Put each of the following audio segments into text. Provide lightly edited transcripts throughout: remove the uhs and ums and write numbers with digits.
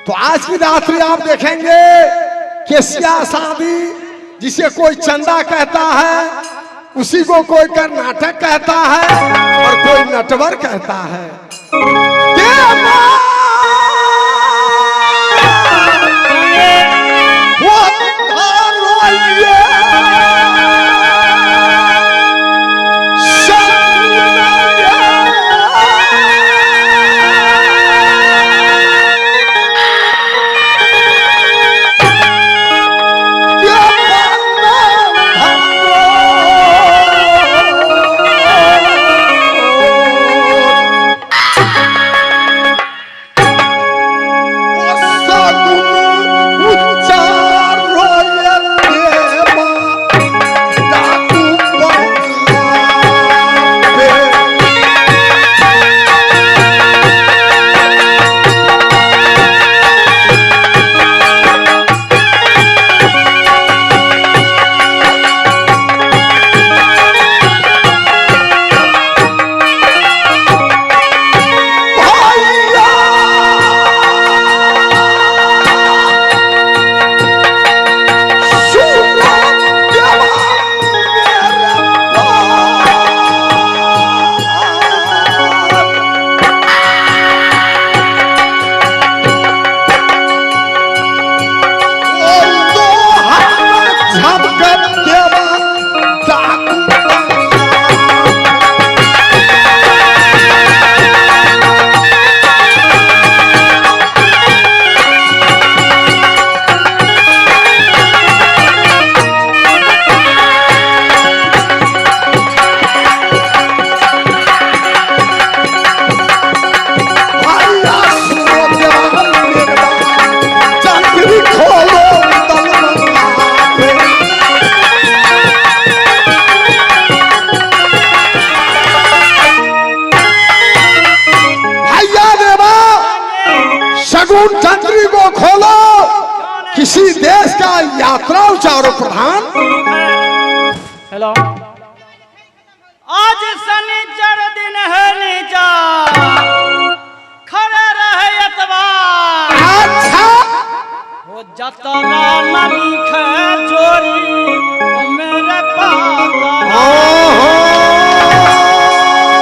तो आज की रात्रि आप देखेंगे केसिया शादी, जिसे कोई चंदा कहता है, उसी को कोई कर्नाटक कहता है और कोई नटवर कहता है। तंत्री को खोलो, किसी देश का यात्रा उचारो प्रधान। हेलो, आज शनिचर दिन है नीचा, खड़े रहे एतबार। अच्छा, वो जतरा न लिखे जोरी वो मेरे पास,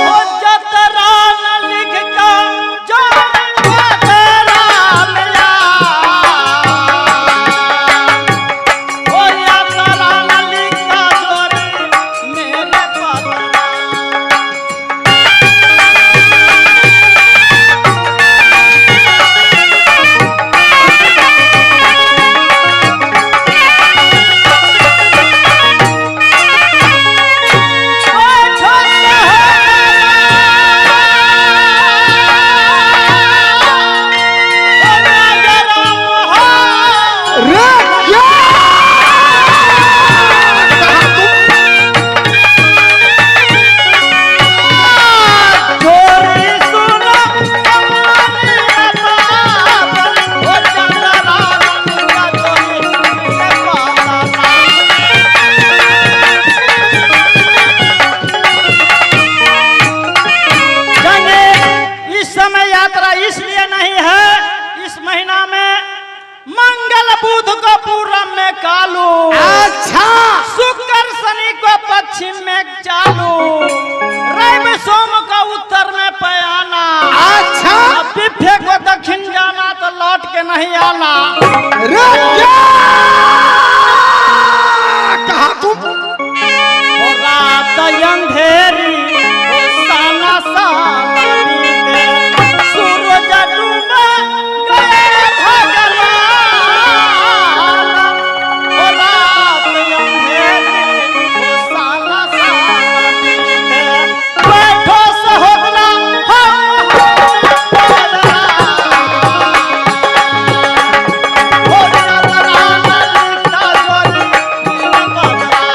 वो जतरा न लिख कर जोरी तेरा मिला, वो जतरा न लिखा जोरी मेरे पास। इसलिए नहीं है, इस महीना में मंगल बुध को पूरब में कालू, अच्छा, शुक्र शनि को पश्चिम में चालू, रवि सोम को उत्तर में पयाना, अच्छा, बिफे को दक्षिण जाना तो लौट के नहीं आना। कहा तुम? वो रात अंधेरी वो साना साना बीते, सूरज डूब गए भगवान। वो रात अंधेरी वो साना साना बीते, बैठो सहोदरा हम बोलना, वो जतरा न लिखा जोरी दिन बदला।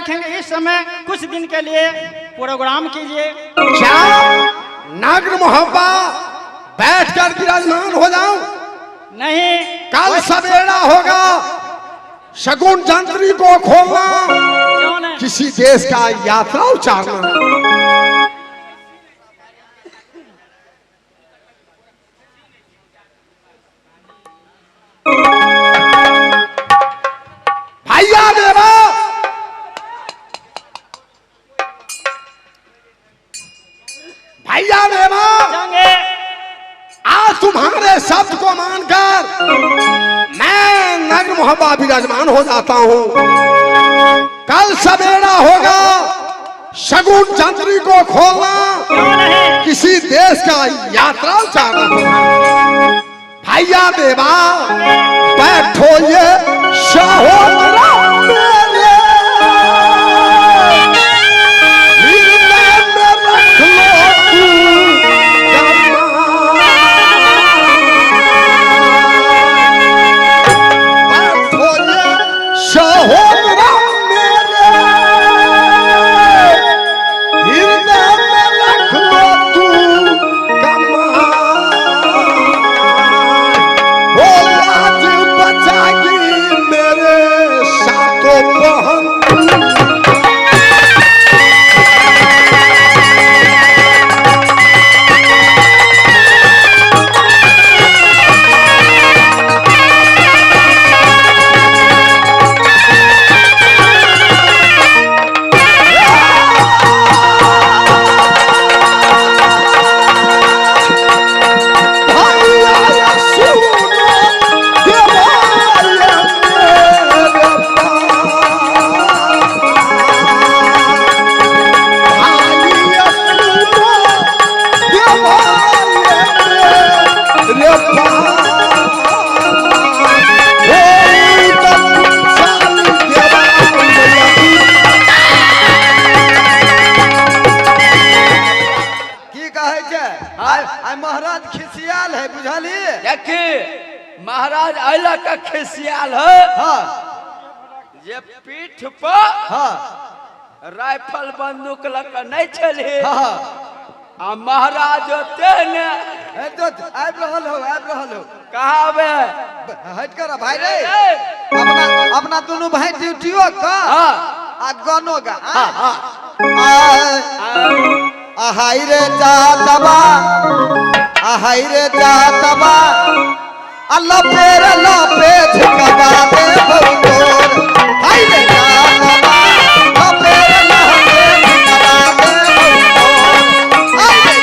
देखेंगे इस समय कुछ दिन के लिए प्रोग्राम कीजिए। क्या नागर मोहब्बा बैठकर विराजमान हो जाऊं? नहीं, कल सवेरा होगा, शगुन जंत्री को खोलना, क्यों नहीं? किसी देश का यात्रा उचारना। भैया देवा, भैया देवा, जाएंगे। आज तुम्हारे शब्द को मानकर मैं नग्न मोहब्बा विराजमान हो जाता हूँ। कल सवेरा होगा, शगुन जंत्री को खोलना, क्यों नहीं? किसी देश का यात्रा उचारना। भैया देवा बैठो ये सहोदरा मेरे, हृदय में रख लो तू गमा। बैठो ये सहोदरा मेरे, हृदय में रख लो तू गमा। वो लाज बचाएगी मेरे साथों बहन। महाराज खिसियाल है, बुझाली? देखी महाराज अला का खिसियाल है। हाँ जे पीठ पर हाँ राइफल बंदूक लग नहीं चले। हाँ आ महाराज तेने तो आब रहल हो कहा बे हट कर भाई रे, ए, अपना अपना दोनों भाई ड्यूटियों का हाँ आ गानों का हाँ हाँ आहाई रे जातबा, आहाई रे जातबा, अल्लाह पे झुकबा दे भगोर। हाय रे जातबा, अल्लाह पे झुकबा दे भगोर। हाय रे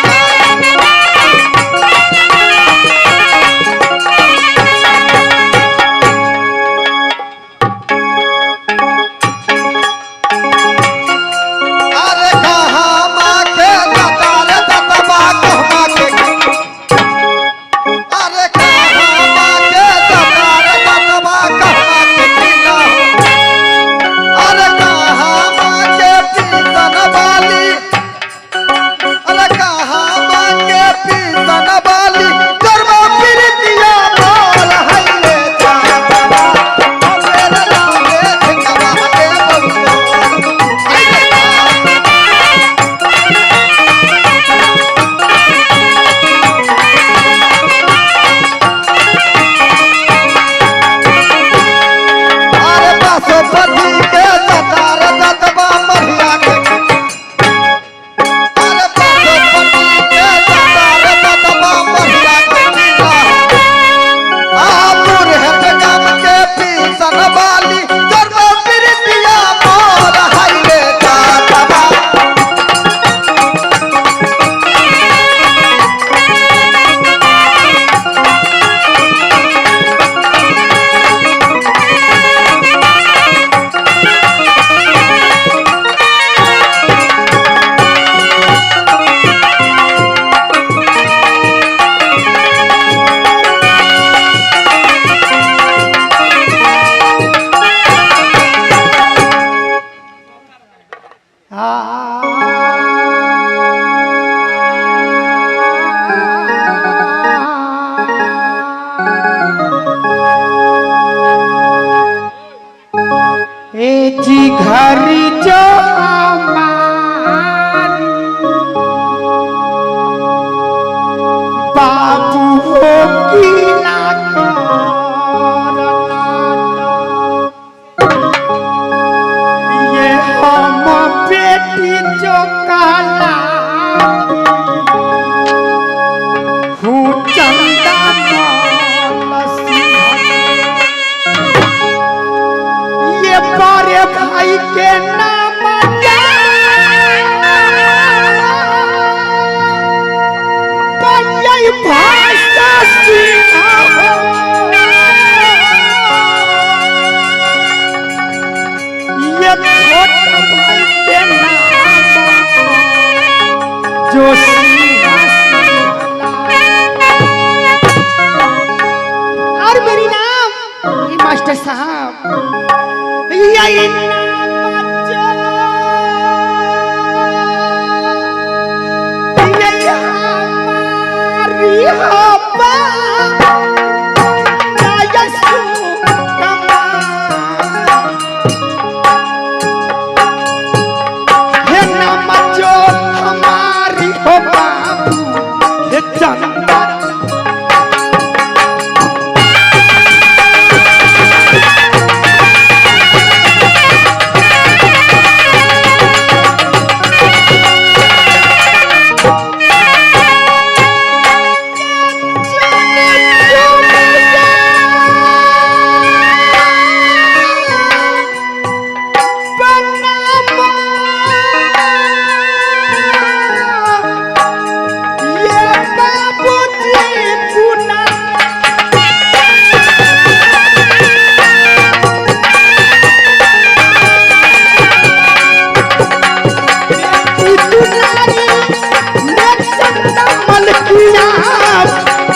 अरे कहाँ माँ के दतार दतबा कहमा के, अरे कहाँ माँ के दतार दतबा कहमा के किला हो। अरे कहाँ माँ के पीतन वाली, अरे कहाँ माँ के पीतन वाली, गरबा प्रीतिया बोल। हाय रे जातबा, मेरे लागे झुकबा दे भगोर। हाय रे अरे बासोपति के दतार दतबा महिया के, अरे बासोपति के दतार दतबा महिया के किला हो। आपुर हट गम के पीसन वाली, गरबा प्रीतिया मोर। हाय रे जातबा, ए जी घर जो हमारी बाबू हो की ना करना, ये हम बेटी जो काला हूँ चंदा ये बड़े भाई के नाम भाषा ये छोटा भाई के नाम जो और मेरी नाम मास्टर साहब ये हमारी हो बाबू ये चंदा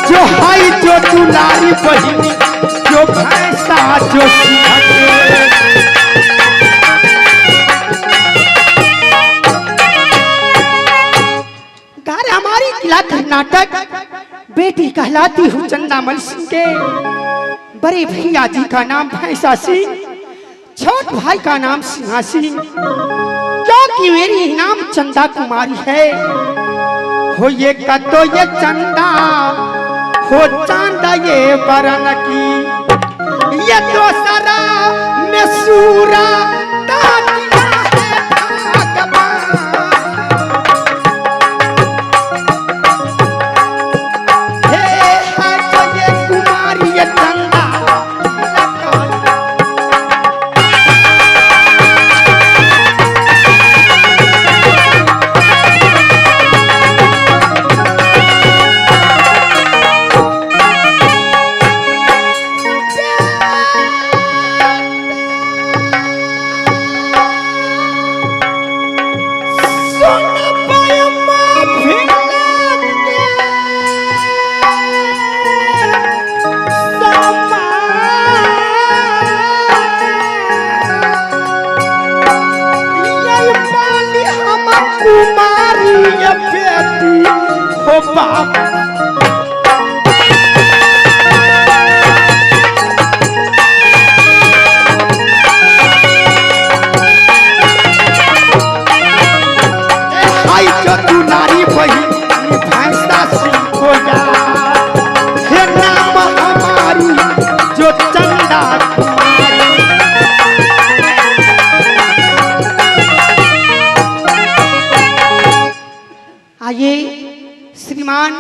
जो हाई जो दुलारी बहिनी जो भैंसा जो हमारी किला कर्नाटक बेटी कहलाती हूँ चंदामल सिंह के बड़े भैया जी का नाम भैंसा सिंह, छोट भाई का नाम सिंहा सिंह, क्योंकि मेरी नाम चंदा कुमारी है। हो ये कतो ये चंदा हो चांदा ये बरन की ये दोसरा में सूरा ताकिया है भगवान। हे है तो ये कुमारी ये चंदा कुमारी ये बेटी हो बाप आई जो तू नारी बही भैंसा सिंह हो जा हे नाम हमारी जो चंदा आइए श्रीमान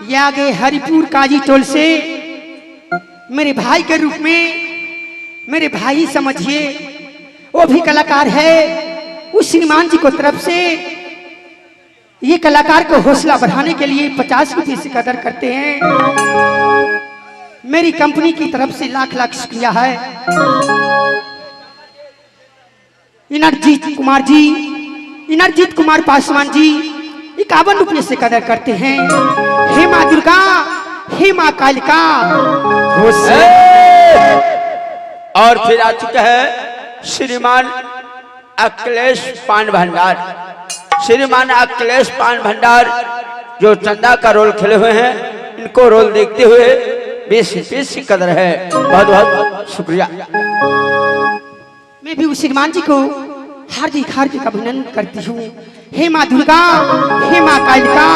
ये आ गए हरिपुर काजी टोल से मेरे भाई के रूप में, मेरे भाई समझिए वो भी कलाकार है। उस श्रीमान जी को तरफ से ये कलाकार को हौसला बढ़ाने के लिए 50 रुपये से कदर करते हैं। मेरी कंपनी की तरफ से लाख लाख शुक्रिया है। इनरजीत कुमार जी, इनरजीत कुमार पासवान जी 51 रुपये से कदर करते हैं। हे माँ दुर्गा, हे माँ कालिका और फिर आ चुका है श्रीमान अखिलेश पान भंडार। श्रीमान अखिलेश पान भंडार जो चंदा का रोल खेले हुए हैं, इनको रोल देखते हुए 20 रुपये की कदर है। बहुत बहुत शुक्रिया। आइए श्रीमान ये आ गए हरिपुर काजी टोल से मेरे भाई के रूप में, मेरे भाई समझिए वो भी कलाकार है। उस श्रीमान जी को तरफ से ये कलाकार को हौसला बढ़ाने के लिए 50 रुपये से कदर करते हैं। मेरी कंपनी की तरफ से लाख लाख शुक्रिया है। और फिर आ चुका है श्रीमान मैं भी उस हनुमान जी को हार्दिक हार्दिक अभिनंदन करती हूँ। हे माँ दुर्गा, हे माँ कालिका,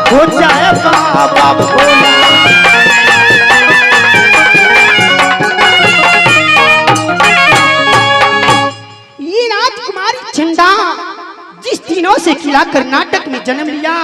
हो जाए बाबा भोला। ये राजकुमारी चंदा जिस दिनों से किला कर्नाटक में जन्म लिया,